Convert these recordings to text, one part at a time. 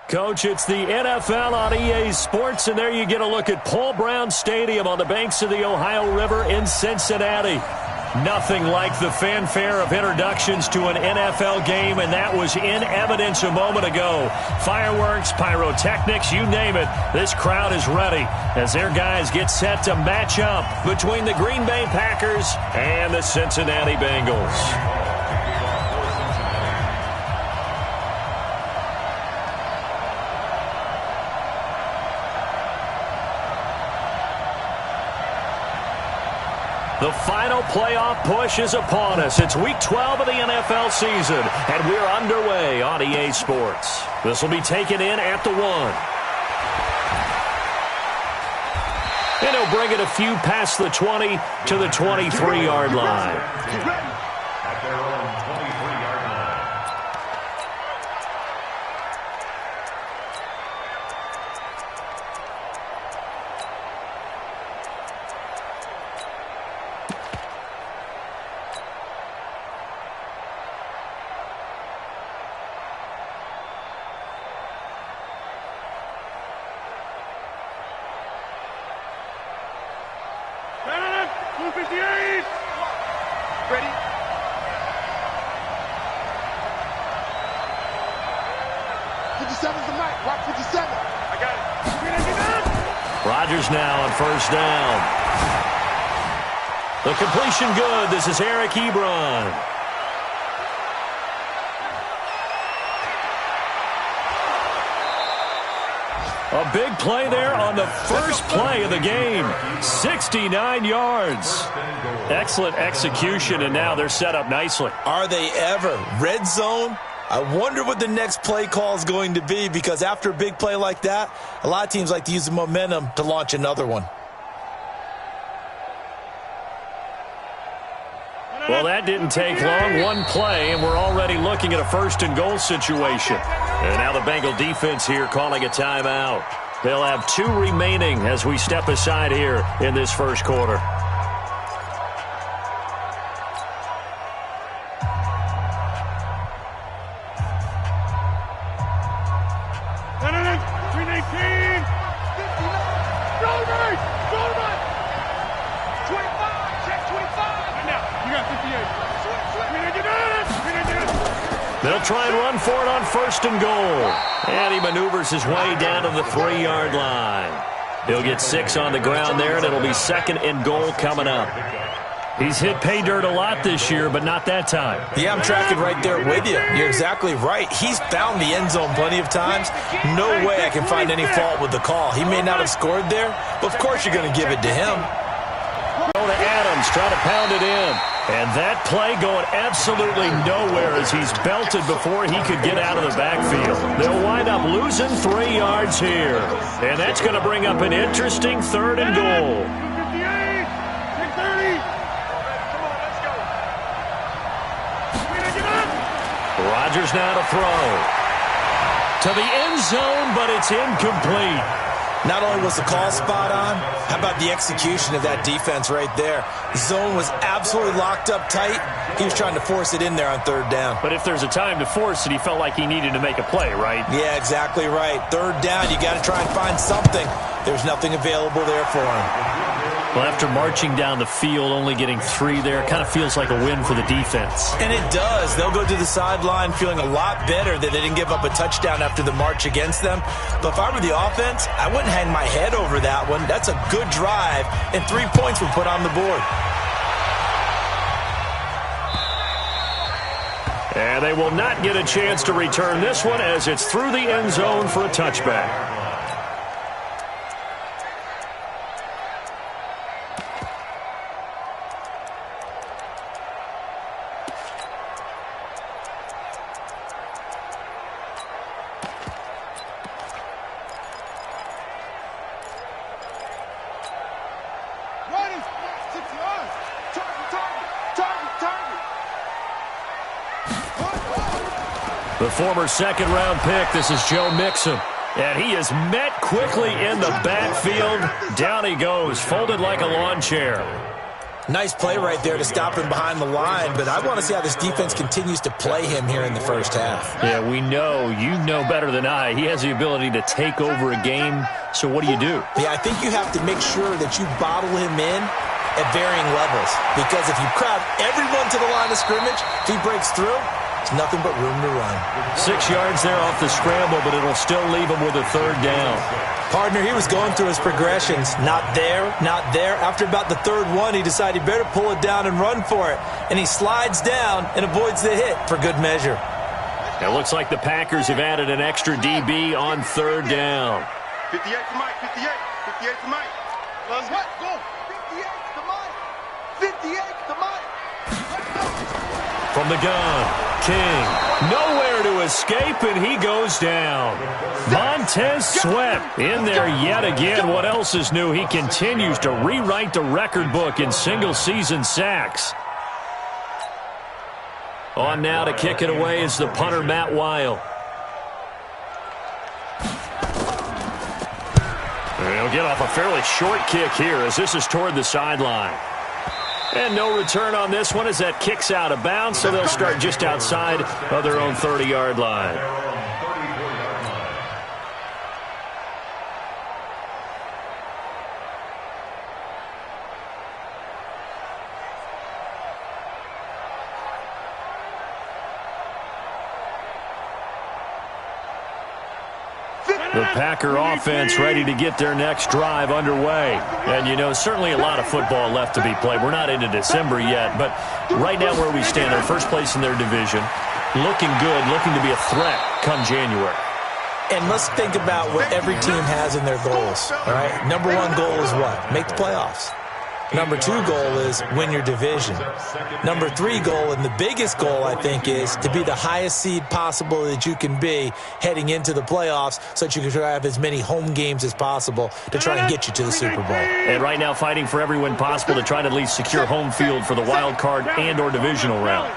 Coach, it's the NFL on EA Sports, and there you get a look at Paul Brown Stadium on the banks of the Ohio River in Cincinnati. Nothing like the fanfare of introductions to an NFL game, and that was in evidence a moment ago. Fireworks, pyrotechnics, you name it, this crowd is ready as their guys get set to match up between the Green Bay Packers and the Cincinnati Bengals. The final playoff push is upon us. It's Week 12 of the NFL season, and we're underway on EA Sports. This will be taken in at the 1. And he'll bring it a few past the 20 to the 23-yard line. At their own 23-yard line. Rodgers now on first down. The completion good. This is Eric Ebron. A big play there on the first play of the game. 69 yards. Excellent execution, and now they're set up nicely. Are they ever? Red zone? I wonder what the next play call is going to be, because after a big play like that, a lot of teams like to use the momentum to launch another one. Well, that didn't take long. One play, and we're already looking at a first-and-goal situation. And now the Bengal defense here calling a timeout. They'll have 2 remaining as we step aside here in this first quarter. They'll try and run for it on first and goal. And he maneuvers his way down to the 3-yard line. He'll get 6 on the ground there, and it'll be second and goal coming up. He's hit pay dirt a lot this year, but not that time. Yeah, I'm tracking right there with you. You're exactly right. He's found the end zone plenty of times. No way I can find any fault with the call. He may not have scored there, but of course you're going to give it to him. Go to Adams, try to pound it in. And that play going absolutely nowhere as he's belted before he could get out of the backfield. They'll wind up losing 3 yards here. And that's going to bring up an interesting third and goal. Rodgers now to throw. To the end zone, but it's incomplete. Not only was the call spot on, how about the execution of that defense right there? The zone was absolutely locked up tight. He was trying to force it in there on third down. But if there's a time to force it, he felt like he needed to make a play, right? Yeah, exactly right. Third down, you got to try and find something. There's nothing available there for him. Well, after marching down the field, only getting 3 there, kind of feels like a win for the defense. And it does. They'll go to the sideline feeling a lot better that they didn't give up a touchdown after the march against them. But if I were the offense, I wouldn't hang my head over that one. That's a good drive, and 3 points were put on the board. And they will not get a chance to return this one as it's through the end zone for a touchback. The former second-round pick, this is Joe Mixon. And he is met quickly in the backfield. Down he goes, folded like a lawn chair. Nice play right there to stop him behind the line, but I want to see how this defense continues to play him here in the first half. Yeah, we know. You know better than I. He has the ability to take over a game, so what do you do? Yeah, I think you have to make sure that you bottle him in at varying levels, because if you crowd everyone to the line of scrimmage, if he breaks through, it's nothing but room to run. 6 yards there off the scramble, but it'll still leave him with a third down. Partner, he was going through his progressions. Not there, not there. After about the third one, he decided he better pull it down and run for it. And he slides down and avoids the hit for good measure. It looks like the Packers have added an extra DB on third down. 58 to Mike, 58. 58 to Mike. Let's go. 58 to Mike. 58 to Mike. Let's go. From the gun, King, nowhere to escape, and he goes down. Montez Sweat in there yet again. What else is new? He continues to rewrite the record book in single-season sacks. On now to kick it away is the punter, Matt Weil. He'll get off a fairly short kick here as this is toward the sideline. And no return on this one as that kicks out of bounds, so they'll start just outside of their own 30-yard line. The Packer offense ready to get their next drive underway. And, you know, certainly a lot of football left to be played. We're not into December yet, but right now where we stand, they're first place in their division, looking good, looking to be a threat come January. And let's think about what every team has in their goals, all right? Number one goal is what? Make the playoffs. Number two goal is win your division. Number three goal, and the biggest goal, I think, is to be the highest seed possible that you can be heading into the playoffs so that you can have as many home games as possible to try and get you to the Super Bowl. And right now fighting for every win possible to try to at least secure home field for the wild card and or divisional round.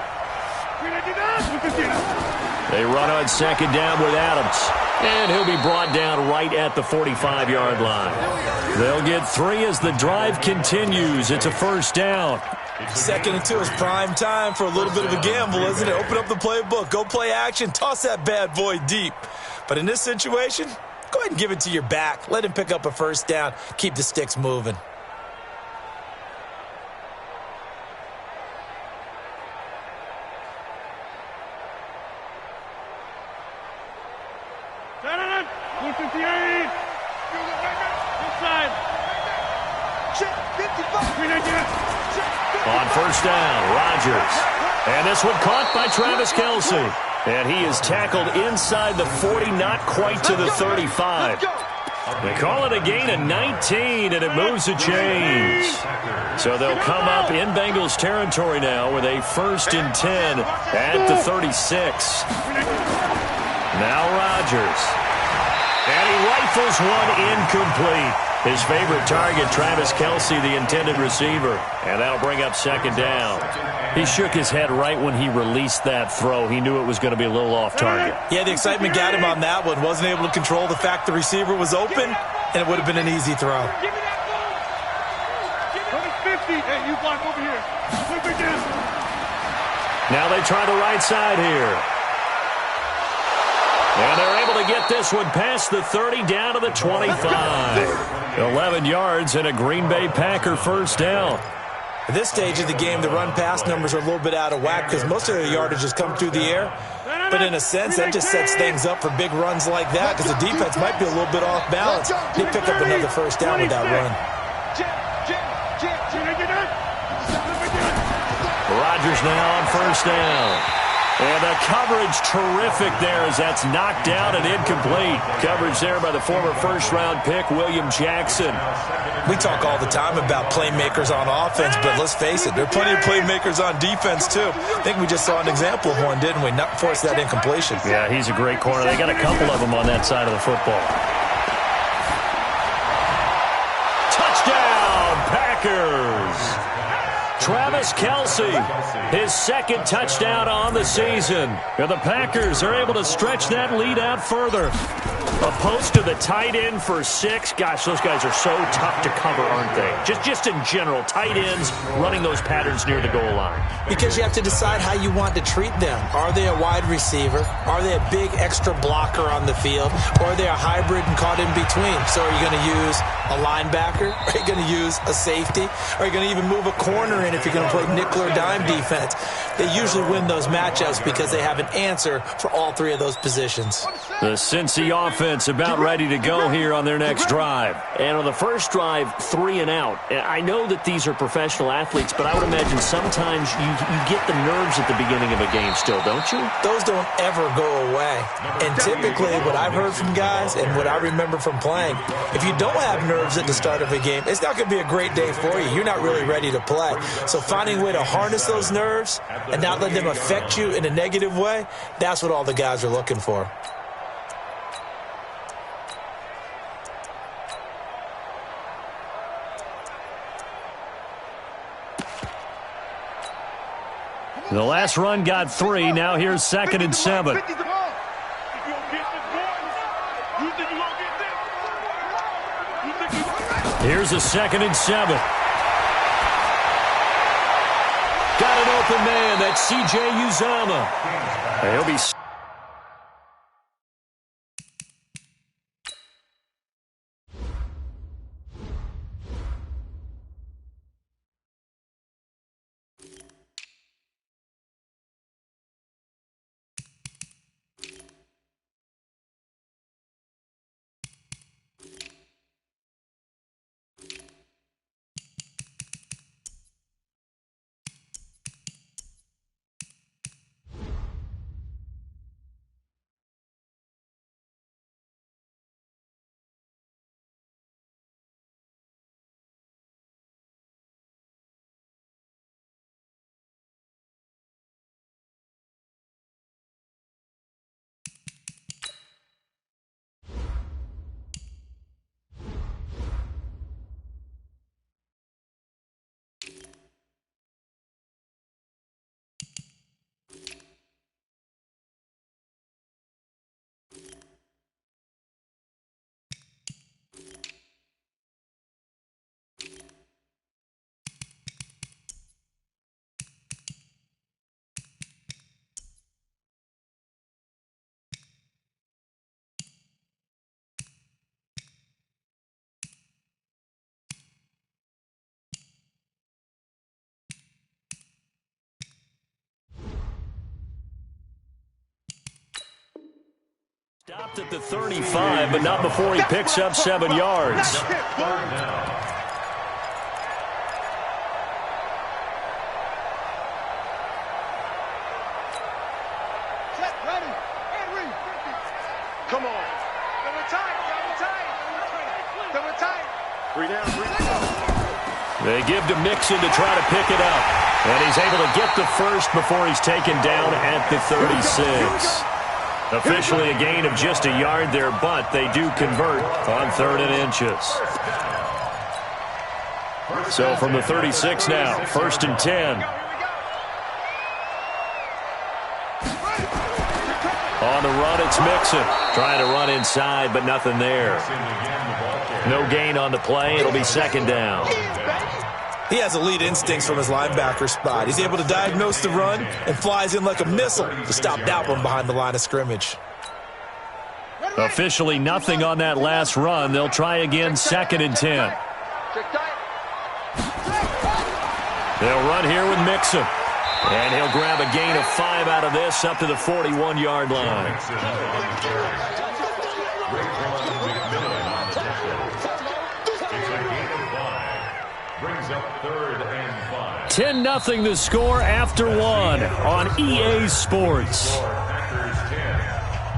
They run on second down with Adams. And he'll be brought down right at the 45-yard line. They'll get 3 as the drive continues. It's a first down. 2nd and 2 is prime time for a little bit of a gamble, isn't it? Open up the playbook. Go play action. Toss that bad boy deep. But in this situation, go ahead and give it to your back. Let him pick up a first down. Keep the sticks moving. On first down, Rodgers. And this one caught by Travis Kelce. And he is tackled inside the 40, not quite to the 35. They call it a gain of 19, and it moves the chains. So they'll come up in Bengals territory now with a 1st and 10 at the 36. Now Rodgers. And he rifles one incomplete. His favorite target, Travis Kelce, the intended receiver. And that'll bring up 2nd down. He shook his head right when he released that throw. He knew it was going to be a little off target. Yeah, the excitement got him on that one. Wasn't able to control the fact the receiver was open, and it would have been an easy throw. Give me that ball. 50. Hey, you block over here. Put it down. Now they try the right side here. And they're able to get this one past the 30 down to the 25. 11 yards and a Green Bay Packer first down. At this stage of the game, the run-pass numbers are a little bit out of whack because most of the yardage has come through the air. But in a sense, that just sets things up for big runs like that because the defense might be a little bit off balance. They pick up another first down with that run. Rodgers now on first down. And the coverage terrific there as that's knocked down and incomplete. Coverage there by the former first-round pick, William Jackson. We talk all the time about playmakers on offense, but let's face it, there are plenty of playmakers on defense, too. I think we just saw an example of one, didn't we? Not force that incompletion. Yeah, he's a great corner. They got a couple of them on that side of the football. Touchdown, Packers! Travis Kelce, his 2nd touchdown on the season. And the Packers are able to stretch that lead out further. A post to the tight end for 6. Gosh, those guys are so tough to cover, aren't they? Just in general, tight ends running those patterns near the goal line. Because you have to decide how you want to treat them. Are they a wide receiver? Are they a big extra blocker on the field? Or are they a hybrid and caught in between? So are you going to use a linebacker? Are you going to use a safety? Are you going to even move a corner in if you're going to play nickel or dime defense? They usually win those matchups because they have an answer for all 3 of those positions. The Cincy offense about ready to go here on their next drive. And on the first drive, 3 and out. I know that these are professional athletes, but I would imagine sometimes you get the nerves at the beginning of a game still, don't you? Those don't ever go away. And typically what I've heard from guys and what I remember from playing, if you don't have nerves at the start of a game, it's not going to be a great day for you. You're not really ready to play. So finding a way to harness those nerves and not let them affect you in a negative way, that's what all the guys are looking for. The last run got 3. Now here's 2nd and 7. Here's a 2nd and 7. Got an open man. That's C.J. Uzomah. He'll be... Stopped at the 35, but not before he picks up 7 yards. Come on. They give to Mixon to try to pick it up. And he's able to get the first before he's taken down at the 36. Officially a gain of just a yard there, but they do convert on 3rd and inches. So from the 36 now, 1st and 10. On the run, it's Mixon. Trying to run inside, but nothing there. No gain on the play. It'll be 2nd down. He has elite instincts from his linebacker spot. He's able to diagnose the run and flies in like a missile to stop that one behind the line of scrimmage. Officially nothing on that last run. They'll try again, 2nd and 10. They'll run here with Mixon. And he'll grab a gain of 5 out of this up to the 41-yard line. 10-0 the score after 1 on EA Sports. Packers 10,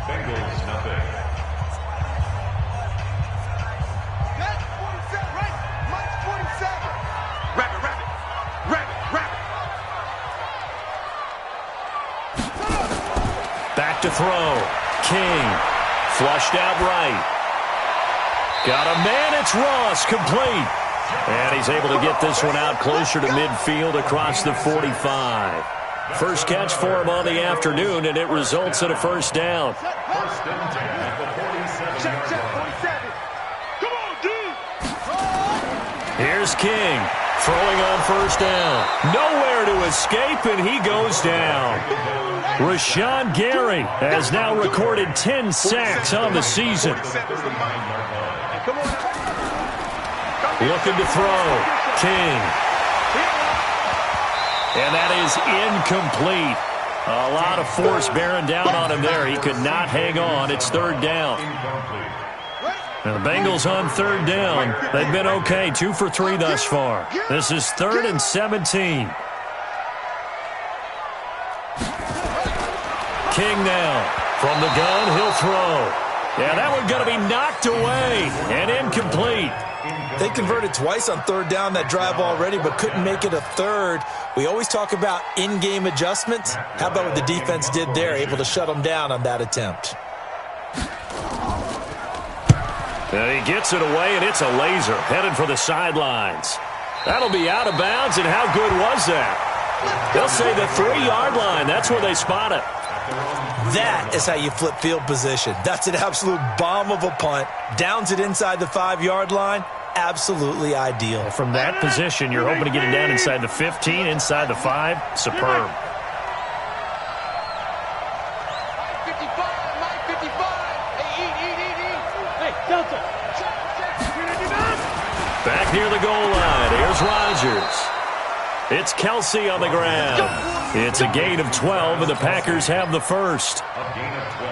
Bengals nothing. That's 47, right? Mike's 47. Rabbit. Back to throw. King. Flushed out right. Got a man. It's Ross. Complete. And he's able to get this one out closer to midfield across the 45. First catch for him on the afternoon, and it results in a 1st down. 1st and 10 at the 47. Here's King throwing on first down. Nowhere to escape, and he goes down. Rashawn Gary has now recorded 10 sacks on the season. Looking to throw. King. And that is incomplete. A lot of force bearing down on him there. He could not hang on. It's third down. Now the Bengals on third down. They've been okay, 2 for 3 thus far. This is 3rd and 17. King now. From the gun, he'll throw. Yeah, that one going to be knocked away and incomplete. They converted twice on third down that drive already, but couldn't make it a third. We always talk about in-game adjustments. How about what the defense did there, able to shut them down on that attempt? And he gets it away, and it's a laser headed for the sidelines. That'll be out of bounds, and how good was that? They'll say the 3-yard line. That's where they spot it. That is how you flip field position. That's an absolute bomb of a punt. Downs it inside the 5-yard line. Absolutely ideal. From that position, you're hoping to get it down inside the 15, inside the 5. Superb. Back near the goal line. Here's Rodgers. It's Kelsey on the ground. It's a gain of 12, and the Packers have the first.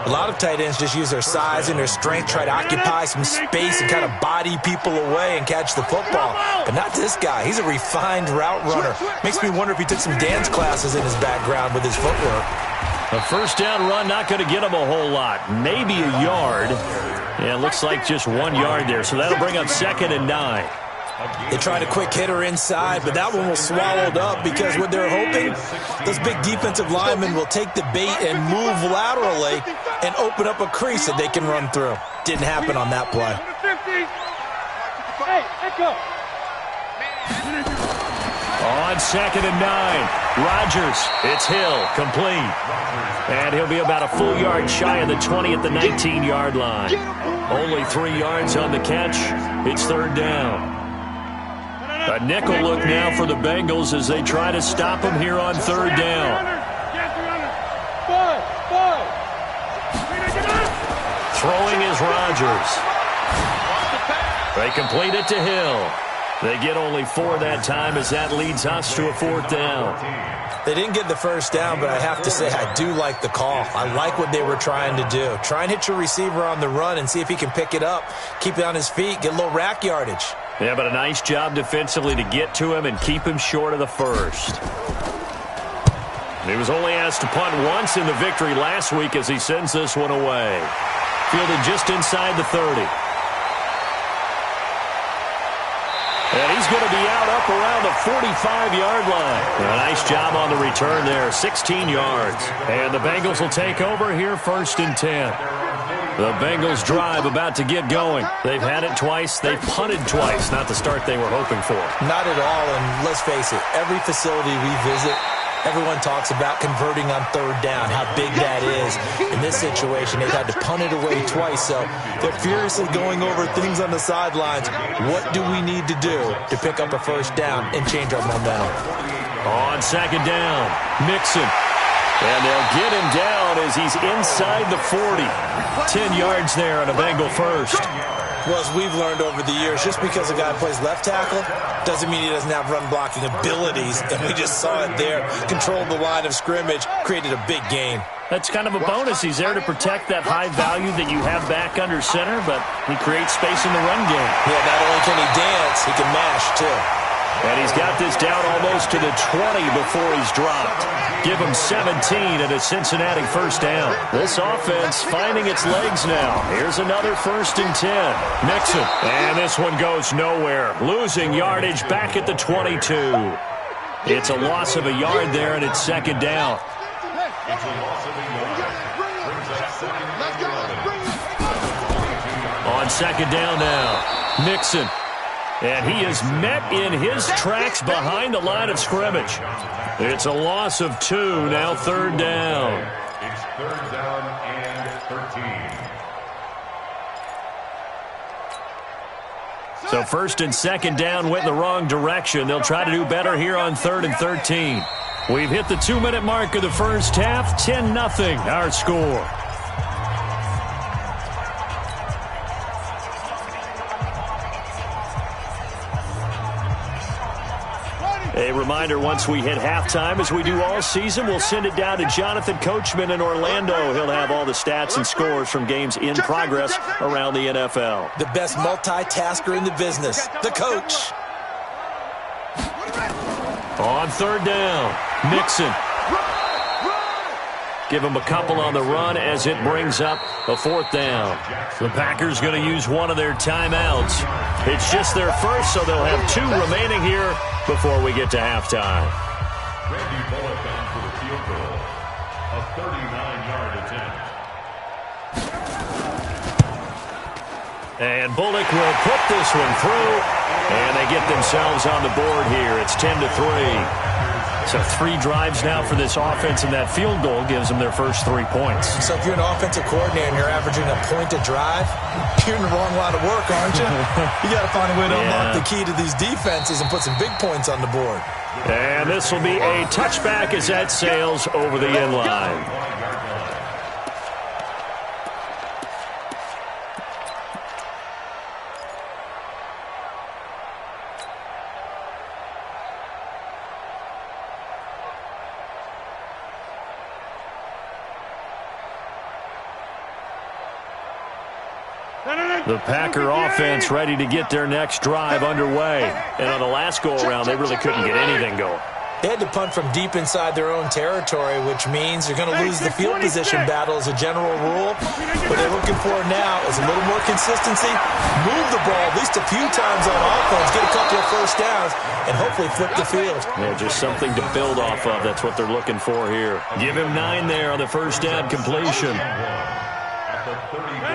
A lot of tight ends just use their size and their strength, try to occupy some space and kind of body people away and catch the football. But not this guy. He's a refined route runner. Makes me wonder if he took some dance classes in his background with his footwork. A first down run not going to get him a whole lot. Maybe a yard. Yeah, it looks like just 1 yard there, so that'll bring up 2nd and 9. They tried a quick hitter inside, but that one was swallowed up because what they're hoping, those big defensive linemen will take the bait and move laterally and open up a crease that they can run through. Didn't happen on that play. Hey, let's go. On 2nd and 9, Rodgers. It's Hill, complete. And he'll be about a full yard shy of the 20 at the 19-yard line. Only 3 yards on the catch. It's third down. A nickel look now for the Bengals as they try to stop him here on third down. Throwing is Rodgers. They complete it to Hill. They get only 4 that time as that leads us to a 4th down. They didn't get the first down, but I have to say I do like the call. I like what they were trying to do. Try and hit your receiver on the run and see if he can pick it up, keep it on his feet, get a little rack yardage. Yeah, but a nice job defensively to get to him and keep him short of the first. He was only asked to punt once in the victory last week as he sends this one away. Fielded just inside the 30. And he's going to be out up around the 45-yard line. A nice job on the return there, 16 yards. And the Bengals will take over here, 1st and 10. The Bengals drive about to get going. They've had it twice. They've punted twice. Not the start they were hoping for. Not at all, and let's face it, every facility we visit, everyone talks about converting on third down, how big that is. In this situation, they've had to punt it away twice, so they're furiously going over things on the sidelines. What do we need to do to pick up a first down and change our momentum? On 2nd down, Mixon. And they'll get him down as he's inside the 40. 10 yards there on a Bengal first. Well, as we've learned over the years, just because a guy plays left tackle doesn't mean he doesn't have run-blocking abilities. And we just saw it there. Controlled the line of scrimmage, created a big gain. That's kind of a bonus. He's there to protect that high value that you have back under center, but he creates space in the run game. Yeah, not only can he dance, he can mash, too. And he's got this down almost to the 20 before he's dropped. Give him 17 and a Cincinnati first down. This offense finding its legs now. Here's another 1st and 10. Mixon. And this one goes nowhere. Losing yardage back at the 22. It's a loss of a yard there, and it's 2nd down. On 2nd down now, Mixon. And he is met in his tracks behind the line of scrimmage. It's a loss of 2, now 3rd down. It's 3rd down and 13. So first and second down went in the wrong direction. They'll try to do better here on 3rd and 13. We've hit the 2-minute mark of the first half. 10-0 our score. A reminder, once we hit halftime, as we do all season, we'll send it down to Jonathan Coachman in Orlando. He'll have all the stats and scores from games in progress around the NFL. The best multitasker in the business, the coach. On 3rd down, Mixon. Give him a couple on the run as it brings up a 4th down. The Packers going to use one of their timeouts. It's just their first, so they'll have 2 remaining here before we get to halftime. Randy Bullock on for the field goal. A 39-yard attempt. And Bullock will put this one through, and they get themselves on the board here. It's 10-3. So 3 drives now for this offense, and that field goal gives them their first 3 points. So if you're an offensive coordinator and you're averaging a point a drive, you're in the wrong line of work, aren't you? You got to find a way to unlock the key to these defenses and put some big points on the board. And this will be a touchback as that sails over the end line. The Packer offense ready to get their next drive underway. And on the last go-around, they really couldn't get anything going. They had to punt from deep inside their own territory, which means they're going to lose the field position battle as a general rule. What they're looking for now is a little more consistency, move the ball at least a few times on offense, get a couple of first downs, and hopefully flip the field. Yeah, just something to build off of. That's what they're looking for here. Give him 9 there on the first down completion.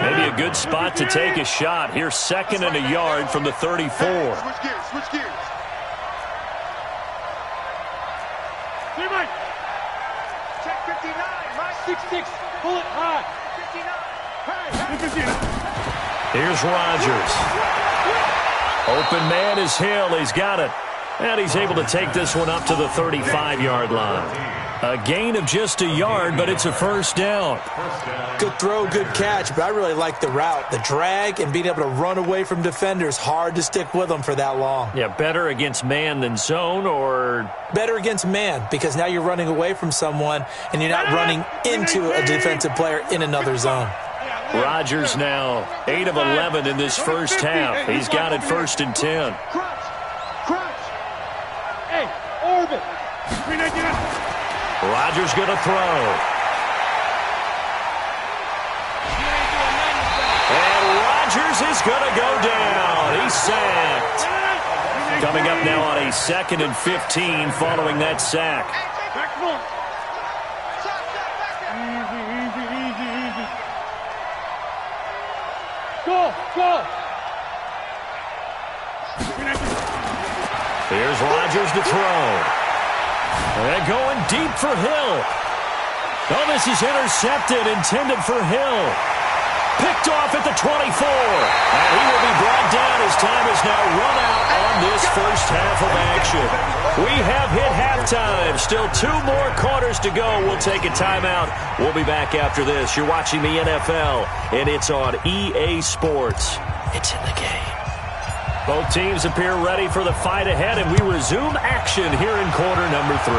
Maybe a good spot to take a shot. Here's 2nd and a yard from the 34. Switch gears, switch gears. Hey, Mike. Check 59, Mike. 6'6", pull it high. 59. Hey, here's Rodgers. Open man is Hill. He's got it. And he's able to take this one up to the 35-yard line. A gain of just a yard, but it's a first down. Good throw, good catch, but I really like the route. The drag and being able to run away from defenders, hard to stick with them for that long. Yeah, better against man than zone, or? Better against man, because now you're running away from someone and you're not running into a defensive player in another zone. Rodgers now 8 of 11 in this first half. He's got it 1st and 10. crunch. Hey, orbit. Rodgers going to throw. And Rodgers is going to go down. He's sacked. Coming up now on a 2nd and 15 following that sack. Go. Here's Rodgers to throw. And going deep for Hill. Oh, this is intercepted, intended for Hill. Picked off at the 24. And he will be brought down as time is now run out on this first half of action. We have hit halftime. Still 2 more quarters to go. We'll take a timeout. We'll be back after this. You're watching the NFL, and it's on EA Sports. It's in the game. Both teams appear ready for the fight ahead, and we resume action here in quarter number 3.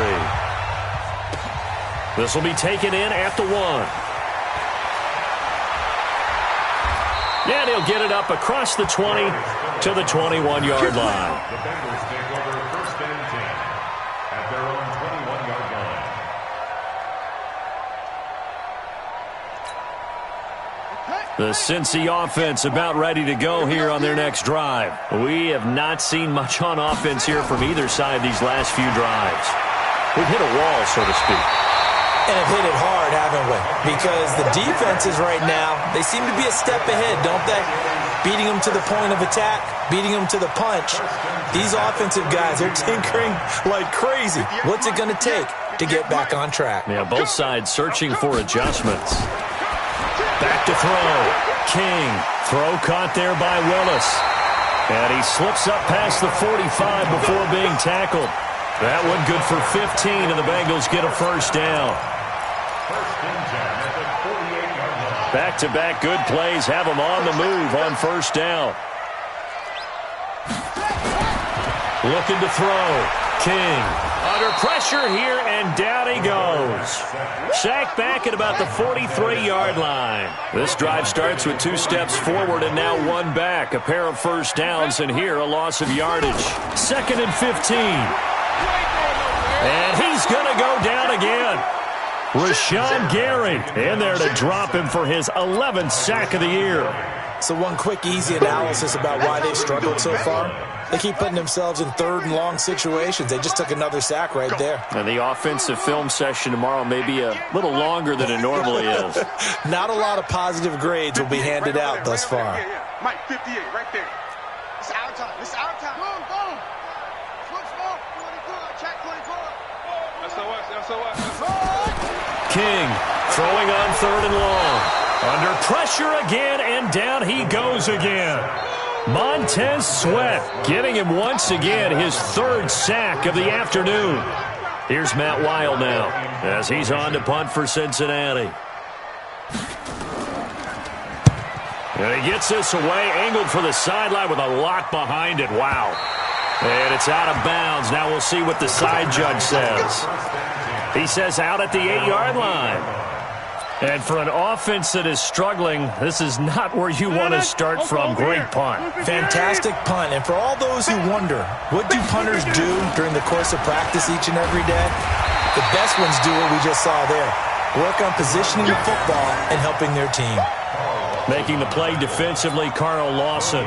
This will be taken in at the 1. And he'll get it up across the 20 to the 21-yard line. The Bengals take over 1st and 10 at their own 21-yard line. The Cincy offense about ready to go here on their next drive. We have not seen much on offense here from either side these last few drives. We've hit a wall, so to speak. And have hit it hard, haven't we? Because the defenses right now, they seem to be a step ahead, don't they? Beating them to the point of attack, beating them to the punch. These offensive guys, they're tinkering like crazy. What's it going to take to get back on track? Yeah, both sides searching for adjustments. Back to throw. King. Throw caught there by Willis. And he slips up past the 45 before being tackled. That one good for 15, and the Bengals get a first down. Back-to-back good plays have them on the move on first down. Looking to throw. King under pressure here, and down he goes. Sacked back at about the 43-yard line. This drive starts with 2 steps forward and now 1 back. A pair of first downs, and here a loss of yardage. 2nd and 15. And he's going to go down again. Rashawn Gary in there to drop him for his 11th sack of the year. So one quick, easy analysis about why they've struggled so far. They keep putting themselves in 3rd and long situations. They just took another sack right there. And the offensive film session tomorrow may be a little longer than it normally is. Not a lot of positive grades will be handed out thus far. Mike, 58, right there. It's our time. It's our time. Go. Switch ball. 24. Check 24. SOS. King throwing on 3rd and long. Under pressure again, and down he goes again. Montez Sweat getting him once again his 3rd sack of the afternoon. Here's Matt Weil now as he's on to punt for Cincinnati. And he gets this away, angled for the sideline with a lot behind it. Wow. And it's out of bounds. Now we'll see what the side judge says. He says out at the 8-yard line. And for an offense that is struggling, this is not where you want to start from. Great punt. Fantastic punt. And for all those who wonder, what do punters do during the course of practice each and every day? The best ones do what we just saw there. Work on positioning the football and helping their team. Making the play defensively, Carl Lawson.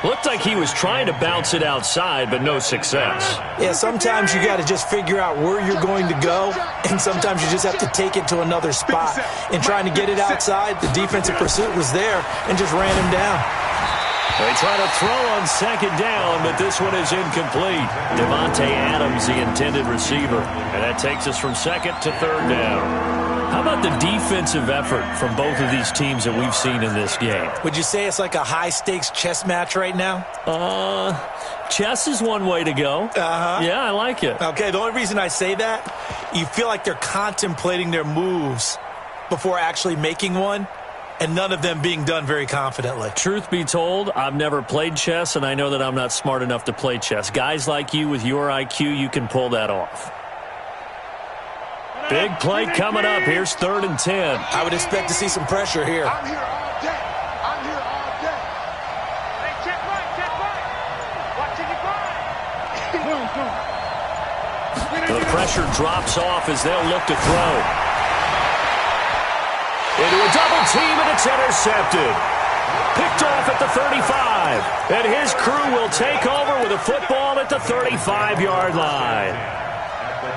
Looked like he was trying to bounce it outside, but no success. Yeah, sometimes you got to just figure out where you're going to go, and sometimes you just have to take it to another spot. In trying to get it outside, the defensive pursuit was there and just ran him down. They try to throw on 2nd down, but this one is incomplete. Devontae Adams, the intended receiver. And that takes us from 2nd to 3rd down. How about the defensive effort from both of these teams that we've seen in this game? Would you say it's like a high-stakes chess match right now? Chess is one way to go. Yeah, I like it. Okay, the only reason I say that, you feel like they're contemplating their moves before actually making one, and none of them being done very confidently. Truth be told, I've never played chess, and I know that I'm not smart enough to play chess. Guys like you with your IQ, you can pull that off. Big play coming up. Here's 3rd and 10. I would expect to see some pressure here. I'm here all day. I'm here all day. Hey, check right. Watching you grind. The pressure drops off as they'll look to throw. Into a double team, and it's intercepted. Picked off at the 35. And his crew will take over with a football at the 35-yard line.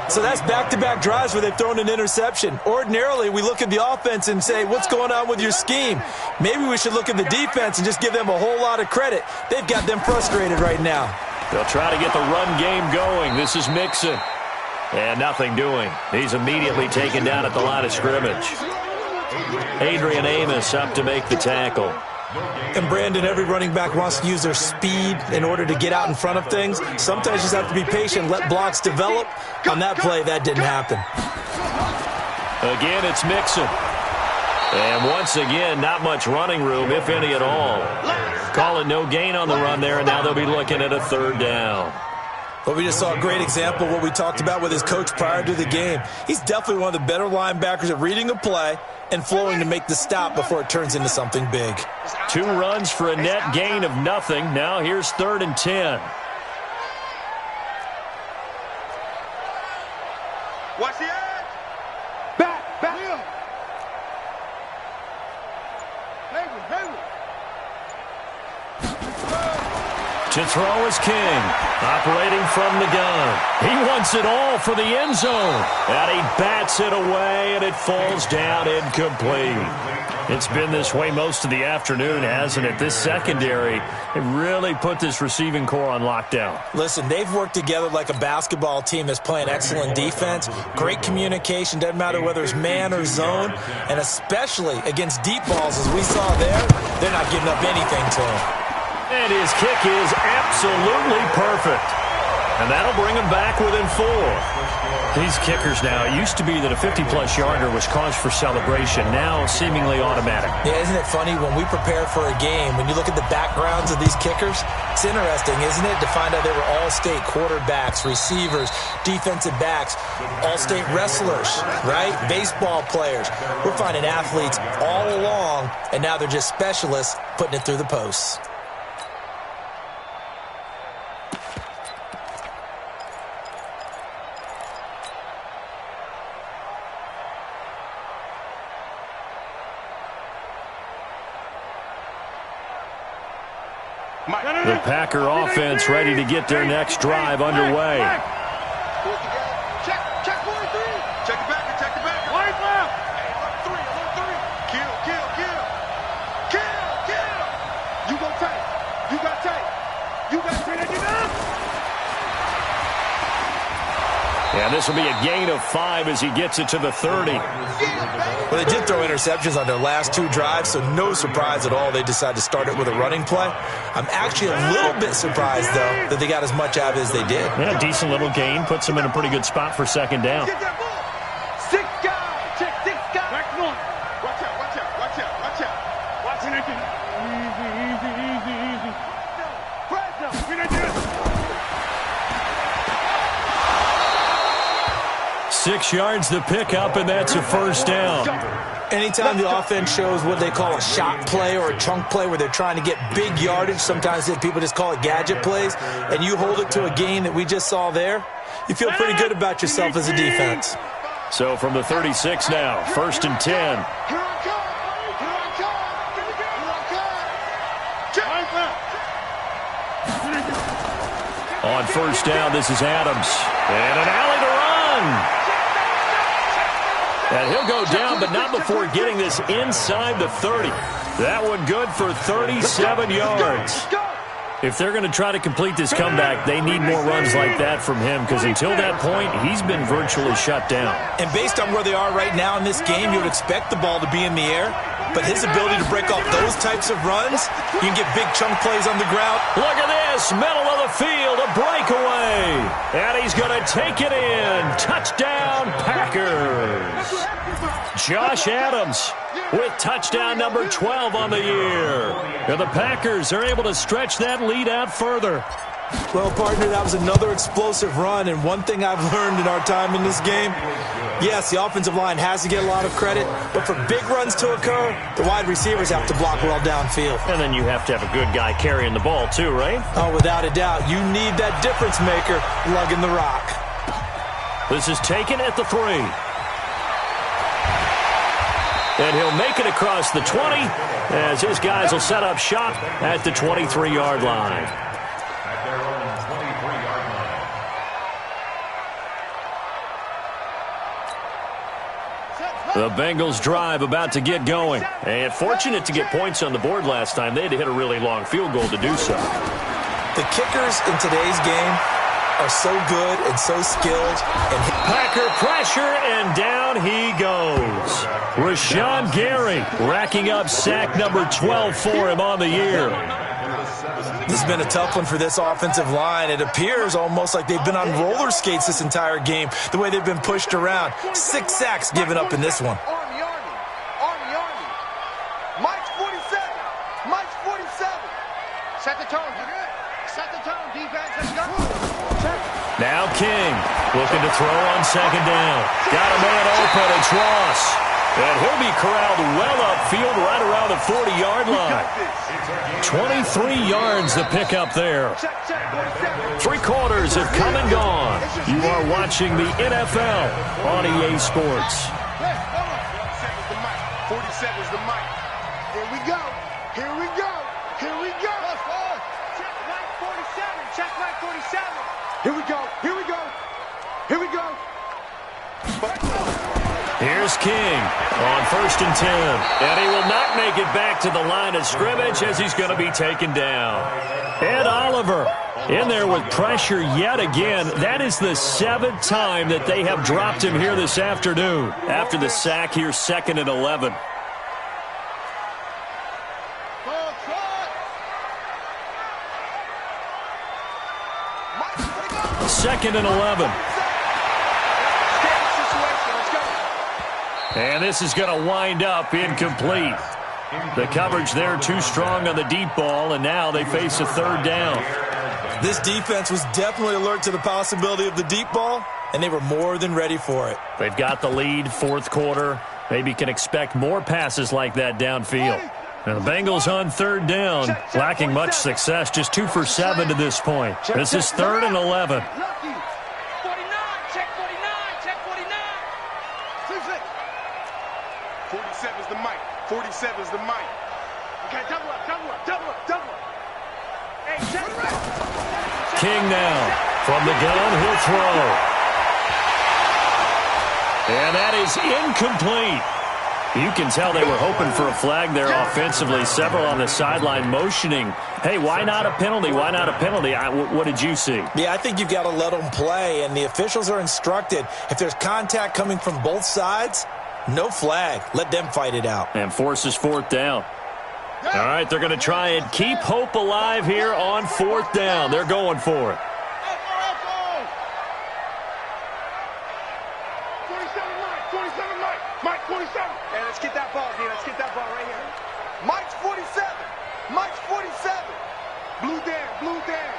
So that's back-to-back drives where they've thrown an interception. Ordinarily, we look at the offense and say, what's going on with your scheme? Maybe we should look at the defense and just give them a whole lot of credit. They've got them frustrated right now. They'll try to get the run game going. This is Mixon. And nothing doing. He's immediately taken down at the line of scrimmage. Adrian Amos up to make the tackle. And Brandon, every running back wants to use their speed in order to get out in front of things. Sometimes you just have to be patient, let blocks develop. On that play, that didn't happen. Again, it's Mixon. And once again, not much running room, if any at all. Call it no gain on the run there, and now they'll be looking at a 3rd down. But we just saw a great example of what we talked about with his coach prior to the game. He's definitely one of the better linebackers at reading a play and flowing to make the stop before it turns into something big. 2 runs for a net gain of nothing. Now here's 3rd and 10. Watch the edge. Back. To throw is King, operating from the gun. He wants it all for the end zone. And he bats it away, and it falls down incomplete. It's been this way most of the afternoon, hasn't it? This secondary, it really put this receiving core on lockdown. Listen, they've worked together like a basketball team that's playing excellent defense. Great communication, doesn't matter whether it's man or zone. And especially against deep balls, as we saw there, they're not giving up anything to them. And his kick is absolutely perfect. And that'll bring him back within 4. These kickers now, it used to be that a 50-plus yarder was cause for celebration. Now seemingly automatic. Yeah, isn't it funny when we prepare for a game, when you look at the backgrounds of these kickers, it's interesting, isn't it, to find out they were all-state quarterbacks, receivers, defensive backs, all-state wrestlers, right? Baseball players. We're finding athletes all along, and now they're just specialists putting it through the posts. The Packer offense ready to get their next drive underway. Check 43. Check the backer, check the backer. Wide left. Hey, 3. Kill. You go tight. You got tight. You got tight. And this will be a gain of 5 as he gets it to the 30. Well, they did throw interceptions on their last 2 drives, so no surprise at all they decided to start it with a running play. I'm actually a little bit surprised, though, that they got as much out of it as they did. Yeah, decent little gain. Puts them in a pretty good spot for second down. 6 guys. Check 6 guys. Back on. Watch out. Watch it. Easy. Press up. 6 yards the pickup, and that's a first down. Anytime the offense shows what they call a shot play or a chunk play where they're trying to get big yardage, sometimes people just call it gadget plays, and you hold it to a gain that we just saw there, you feel pretty good about yourself as a defense. So from the 36 now, 1st and 10. On first down, this is Adams. And an alley to run. And he'll go down, but not before getting this inside the 30. That one good for 37 yards. If they're going to try to complete this comeback, they need more runs like that from him, because until that point, he's been virtually shut down. And based on where they are right now in this game, you would expect the ball to be in the air. But his ability to break off those types of runs, you can get big chunk plays on the ground. Look at this, middle of the field, a breakaway. And he's going to take it in. Touchdown, Packers. Josh Adams with touchdown number 12 on the year. And the Packers are able to stretch that lead out further. Well, partner, that was another explosive run, and one thing I've learned in our time in this game, yes, the offensive line has to get a lot of credit, but for big runs to occur, the wide receivers have to block well downfield. And then you have to have a good guy carrying the ball too, right? Oh, without a doubt. You need that difference maker lugging the rock. This is taken at the 3. And he'll make it across the 20 as his guys will set up shop at the 23-yard line. At their own 23-yard line. The Bengals drive about to get going. And fortunate to get points on the board last time. They had to hit a really long field goal to do so. The kickers in today's game are so good and so skilled. And Packer pressure, and down he goes. Rashawn Gary racking up sack number 12 for him on the year. This has been a tough one for this offensive line. It appears almost like they've been on roller skates this entire game, the way they've been pushed around. 6 sacks given up in this one. Army. Mike's 47. Set the tone, defense. Let's go. Now King looking to throw on second down. Got a man open. It's Ross. And he'll be corralled well upfield right around the 40-yard line. 23 yards to pick up there. 3 quarters have come and gone. You are watching the NFL on EA Sports. 47's the mic. Here we go. Check right 47. Here we go. Here's King on 1st and 10. And he will not make it back to the line of scrimmage as he's going to be taken down. Ed Oliver in there with pressure yet again. That is the 7th time that they have dropped him here this afternoon. After the sack here, 2nd and 11. 2nd and 11. And this is going to wind up incomplete. The coverage there too strong on the deep ball, and now they face a 3rd down. This defense was definitely alert to the possibility of the deep ball, and they were more than ready for it. They've got the lead, 4th quarter. Maybe can expect more passes like that downfield. Now the Bengals on 3rd down, lacking much success, just 2 for 7 to this point. This is 3rd and 11. 49, check 49, check 49. 47's the mic. 47's the mic. Okay, double up, double up, double up, double up. Hey, check it out. King now from the gun, he'll throw. And that is incomplete. You can tell they were hoping for a flag there offensively. Several on the sideline motioning, hey, why not a penalty? Why not a penalty? What did you see? Yeah, I think you've got to let them play, and the officials are instructed. If there's contact coming from both sides, no flag. Let them fight it out. And forces 4th down. All right, they're going to try and keep hope alive here on 4th down. They're going for it. 47, Mike 47. Hey, let's get that ball, D. Let's get that ball right here. Mike's 47. Mike's 47. Blue down, blue down.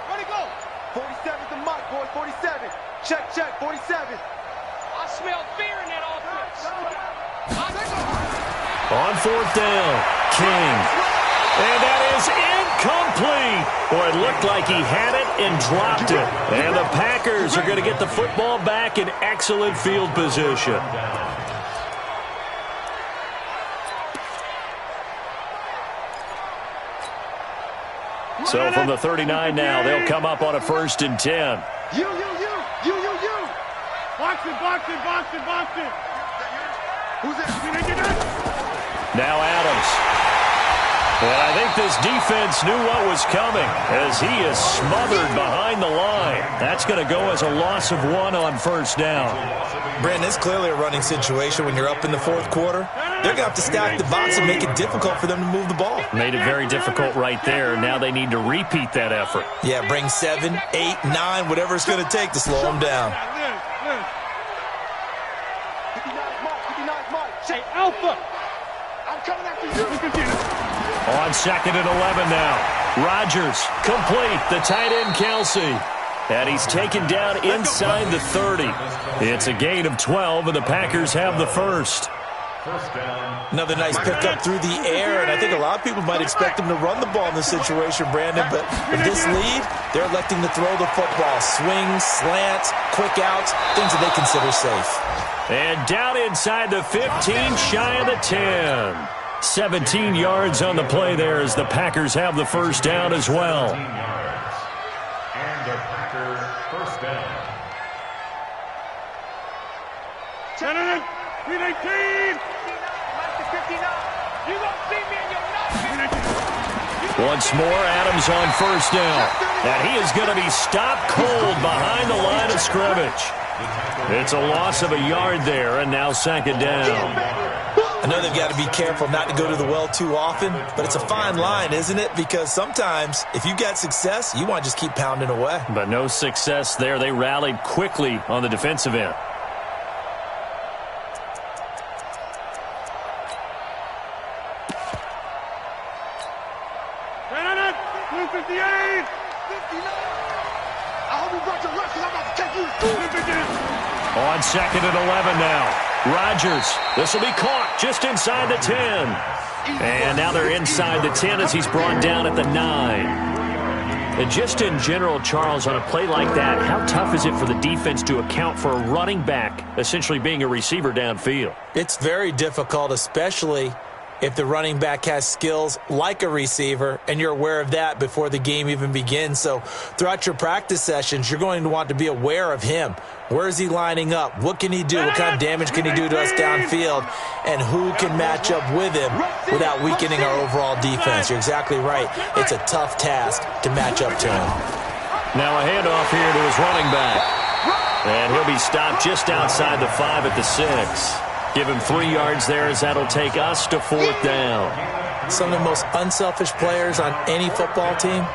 Where'd he go? 47's the Mike, boys. 47. Check, 47. I smell fear in that offense. On 4th down, King. And that is incomplete. Boy, it looked like he had it and dropped it. And the Packers are going to get the football back in excellent field position. So from the 39 now, they'll come up on a 1st and 10. You. Box it. Who's that? Now Adams. And I think this defense knew what was coming as he is smothered behind the line. That's going to go as a loss of 1 on 1st down. Brandon, it's clearly a running situation when you're up in the 4th quarter. They're going to have to stack the box and make it difficult for them to move the ball. Made it very difficult right there. Now they need to repeat that effort. Yeah, bring 7, 8, 9, whatever it's going to take to slow them down. Say Alpha. I'm coming after you. On 2nd and 11 now. Rodgers complete. The tight end Kelsey. And he's taken down inside the 30. It's a gain of 12, and the Packers have the 1st. Another nice pickup through the air, and I think a lot of people might expect him to run the ball in this situation, Brandon, but with this lead, they're electing to throw the football. Swings, slants, quick outs, things that they consider safe. And down inside the 15, shy of the 10. 17 yards on the play there as the Packers have the 1st down as well. And the Packers 1st down. 18. You gonna see me in your Once more, Adams on 1st down. And he is going to be stopped cold behind the line of scrimmage. It's a loss of a yard there, and now 2nd down. I know they've got to be careful not to go to the well too often, but it's a fine line, isn't it? Because sometimes, if you've got success, you want to just keep pounding away. But no success there. They rallied quickly on the defensive end. On 2nd and 11 now. Rodgers, this will be caught just inside the 10. And now they're inside the 10 as he's brought down at the 9. And just in general, Charles, on a play like that, how tough is it for the defense to account for a running back essentially being a receiver downfield? It's very difficult, especially if the running back has skills like a receiver, and you're aware of that before the game even begins. So throughout your practice sessions, you're going to want to be aware of him. Where is he lining up? What can he do? What kind of damage can he do to us downfield? And who can match up with him without weakening our overall defense? You're exactly right. It's a tough task to match up to him. Now a handoff here to his running back. And he'll be stopped just outside the 5 at the 6. Give him 3 yards there as that'll take us to 4th down. Some of the most unselfish players on any football team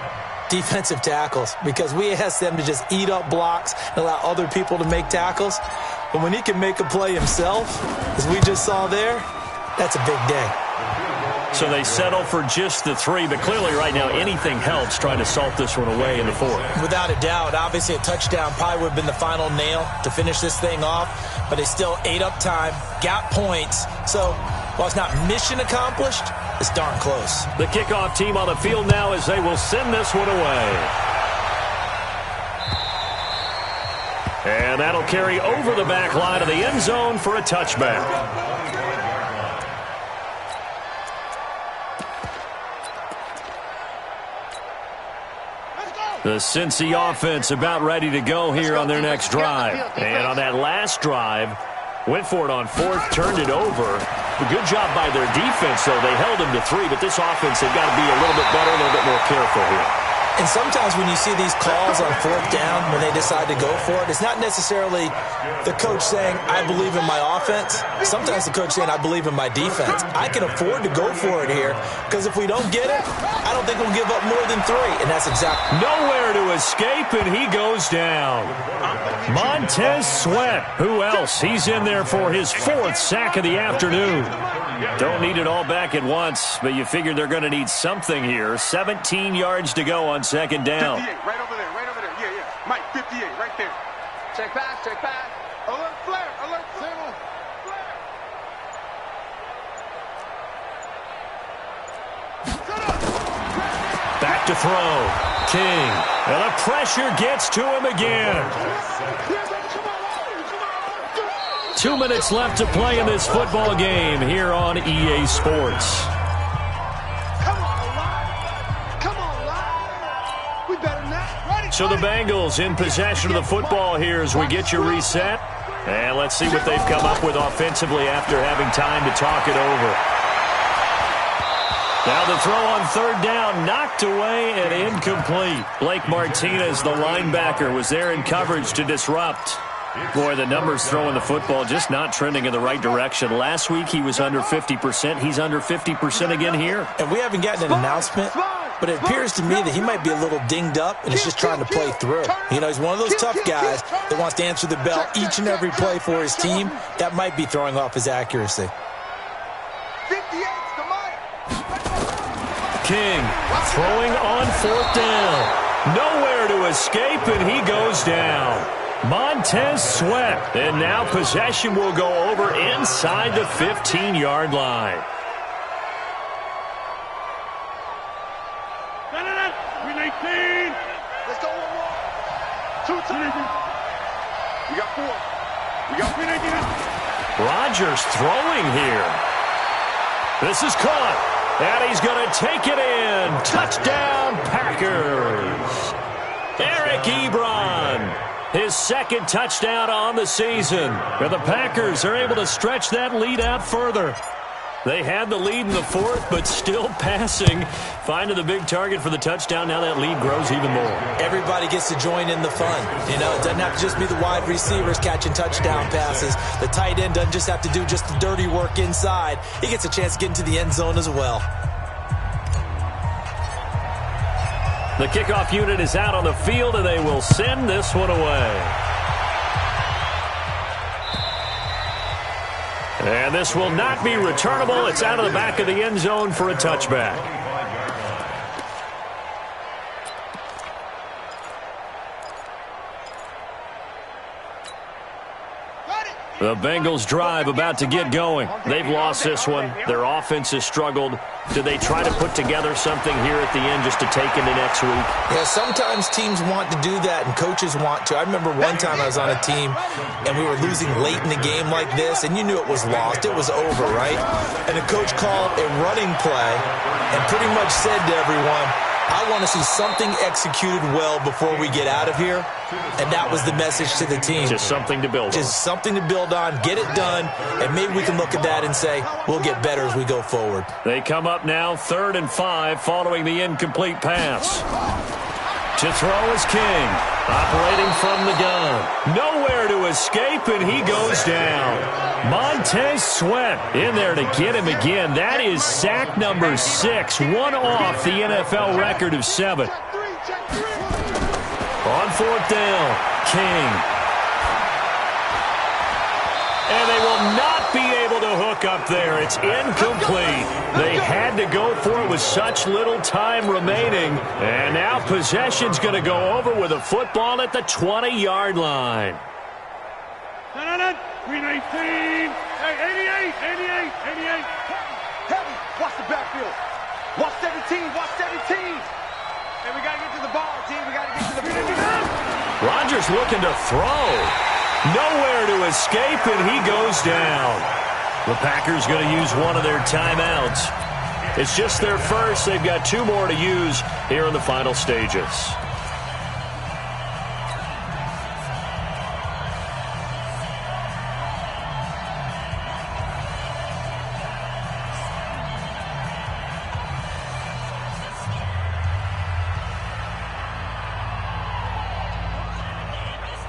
defensive tackles, because we ask them to just eat up blocks and allow other people to make tackles. But when he can make a play himself, as we just saw there, that's a big day. So they settle for just the 3, but clearly right now anything helps trying to salt this one away in the 4th. Without a doubt, obviously a touchdown probably would have been the final nail to finish this thing off, but they still ate up time, got points. So while it's not mission accomplished, it's darn close. The kickoff team on the field now as they will send this one away. And that'll carry over the back line of the end zone for a touchback. The Cincy offense about ready to go here on their next drive. And on that last drive, went for it on 4th, turned it over. A good job by their defense, though. They held them to 3, but this offense, they've got to be a little bit better, a little bit more careful here. And sometimes when you see these calls on 4th down, when they decide to go for it, it's not necessarily the coach saying, I believe in my offense. Sometimes the coach saying, I believe in my defense. I can afford to go for it here, because if we don't get it, I don't think we'll give up more than 3. And that's exactly. Nowhere to escape, and he goes down. Montez Sweat. Who else? He's in there for his 4th sack of the afternoon. Don't need it all back at once, but you figure they're going to need something here. 17 yards to go on 2nd down. 58, right over there, yeah, yeah. Mike, 58, right there. Check pass. Alert flare, flare. Back to throw. King. And the pressure gets to him again. 2 minutes left to play in this football game here on EA Sports. So the Bengals in possession of the football here as we get you reset. And let's see what they've come up with offensively after having time to talk it over. Now the throw on 3rd down, knocked away and incomplete. Blake Martinez, the linebacker, was there in coverage to disrupt. Boy, the numbers throwing the football just not trending in the right direction. Last week he was under 50%. He's under 50% again here. And we haven't gotten an announcement, but it appears to me that he might be a little dinged up and is just trying to play through. You know, he's one of those tough guys that wants to answer the bell each and every play for his team. That might be throwing off his accuracy. King throwing on 4th down. Nowhere to escape, and he goes down. Montez Sweat. And now possession will go over inside the 15-yard line. Let's go one more. 2 times. We got 4. We got 3. Rodgers throwing here. This is caught. And he's going to take it in. Touchdown, Packers. Eric Ebron. His 2nd touchdown on the season. And the Packers are able to stretch that lead out further. They had the lead in the 4th, but still passing. Finding the big target for the touchdown. Now that lead grows even more. Everybody gets to join in the fun. You know, it doesn't have to just be the wide receivers catching touchdown passes. The tight end doesn't just have to do just the dirty work inside. He gets a chance to get into the end zone as well. The kickoff unit is out on the field, and they will send this one away. And this will not be returnable. It's out of the back of the end zone for a touchback. The Bengals drive about to get going. They've lost this one. Their offense has struggled. Do they try to put together something here at the end just to take into next week? Yeah, sometimes teams want to do that and coaches want to. I remember one time I was on a team and we were losing late in the game like this, and you knew it was lost. It was over, right? And the coach called a running play and pretty much said to everyone, I want to see something executed well before we get out of here. And that was the message to the team. Just something to build on. Just something to build on, get it done, and maybe we can look at that and say, we'll get better as we go forward. They come up now 3rd and 5 following the incomplete pass. To throw is King, operating from the gun. Nowhere to escape, and he goes down. Montez Sweat in there to get him again. That is sack number 6, one off the NFL record of 7. On fourth down, King. And they will not be able to hook up there. It's incomplete. They had to go for it with such little time remaining. And now possession's going to go over with a football at the 20-yard line. 319. Hey, 88. Heavy. Watch the backfield. Watch 17. Watch 17. And we got to get to the ball, team. We got to get to the ball. Rodgers looking to throw. Nowhere to escape, and he goes down. The Packers going to use one of their timeouts. It's just their first. They've got 2 more to use here in the final stages.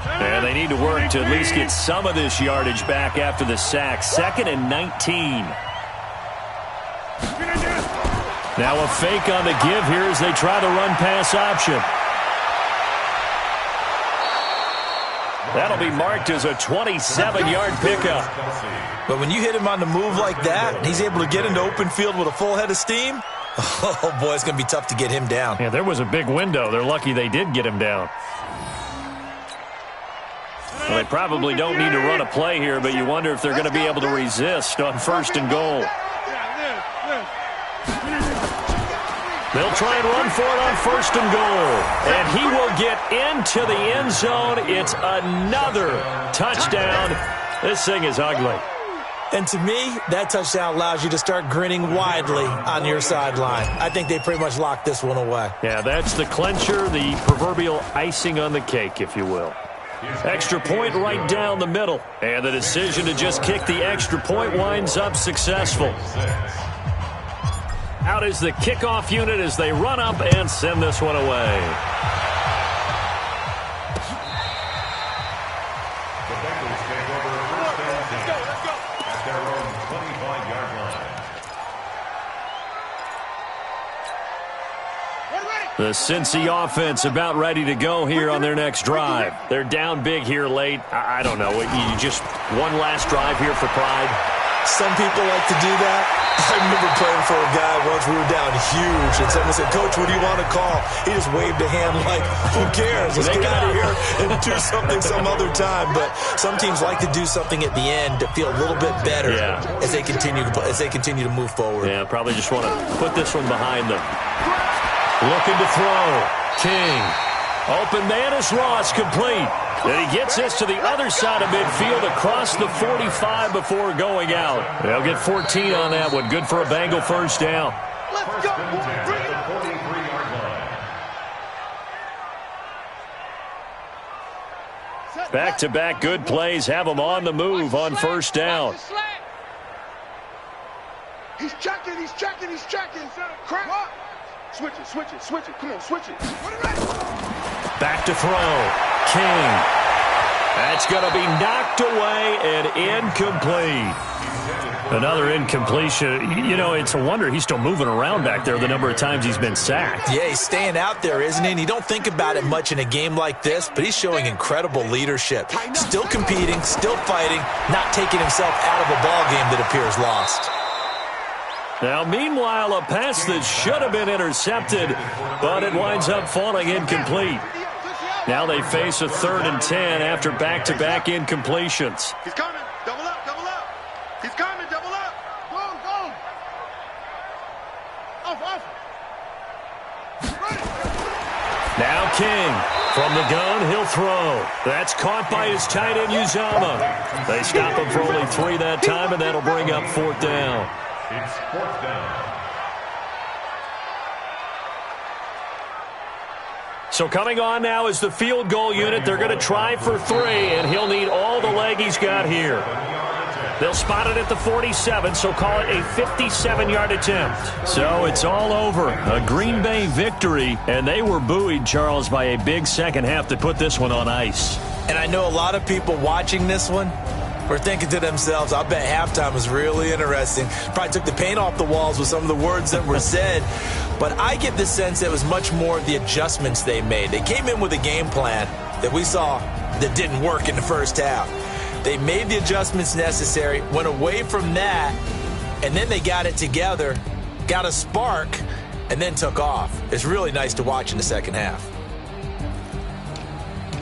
And they need to work to at least get some of this yardage back after the sack. 2nd and 19. Now a fake on the give here as they try the run-pass option. That'll be marked as a 27-yard pickup. But when you hit him on the move like that, and he's able to get into open field with a full head of steam, oh, boy, it's going to be tough to get him down. Yeah, there was a big window. They're lucky they did get him down. Well, they probably don't need to run a play here, but you wonder if they're going to be able to resist on 1st and goal. They'll try and run for it on 1st and goal. And he will get into the end zone. It's another touchdown. This thing is ugly. And to me, that touchdown allows you to start grinning widely on your sideline. I think they pretty much locked this one away. Yeah, that's the clincher, the proverbial icing on the cake, if you will. Extra point right down the middle. And the decision to just kick the extra point winds up successful. Out is the kickoff unit as they run up and send this one away. The Bengals take over 1st and 10 at their own 25-yard line. The Cincy offense about ready to go here on their next drive. They're down big here late. I don't know. You just one last drive here for pride. Some people like to do that. I remember playing for a guy once. We were down huge, and someone said, "Coach, what do you want to call?" He just waved a hand like, "Who cares? Let's get out of here and do something some other time." But some teams like to do something at the end to feel a little bit better as they continue to move forward. Yeah, probably just want to put this one behind them. Looking to throw. King. Open man is Ross, complete. And he gets this to the other side of midfield across the 45 before going out. They'll get 14 on that one. Good for a Bengal first down. Let's go. At the 43-yard line. Back-to-back good plays have them on the move on 1st down. He's checking. Crap. Switch it. Come on, switch it. Back to throw. King. That's going to be knocked away and incomplete. Another incompletion. You know, it's a wonder he's still moving around back there the number of times he's been sacked. Yeah, he's staying out there, isn't he? And you don't think about it much in a game like this, but he's showing incredible leadership. Still competing, still fighting, not taking himself out of a ball game that appears lost. Now, meanwhile, a pass that should have been intercepted, but it winds up falling incomplete. Now they face a 3rd and 10 after back-to-back incompletions. He's coming. Double up. He's coming. Double up. Go. Off. Now King. From the gun, he'll throw. That's caught by his tight end, Uzama. They stop him for only 3 that time, and that'll bring up 4th down. It's 4th down. So coming on now is the field goal unit. They're going to try for 3, and he'll need all the leg he's got here. They'll spot it at the 47, so call it a 57-yard attempt. So it's all over. A Green Bay victory, and they were buoyed, Charles, by a big second half to put this one on ice. And I know a lot of people watching this one, were thinking to themselves, I bet halftime was really interesting. Probably took the paint off the walls with some of the words that were said. But I get the sense that it was much more the adjustments they made. They came in with a game plan that we saw that didn't work in the first half. They made the adjustments necessary, went away from that, and then they got it together, got a spark, and then took off. It's really nice to watch in the second half.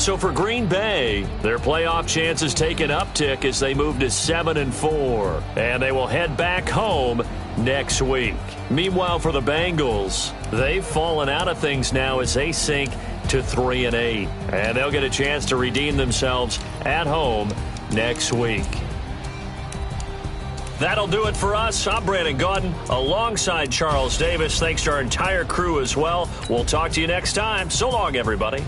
So for Green Bay, their playoff chances take an uptick as they move to 7-4, and they will head back home next week. Meanwhile, for the Bengals, they've fallen out of things now as they sink to 3-8, and they'll get a chance to redeem themselves at home next week. That'll do it for us. I'm Brandon Gaudin alongside Charles Davis. Thanks to our entire crew as well. We'll talk to you next time. So long, everybody.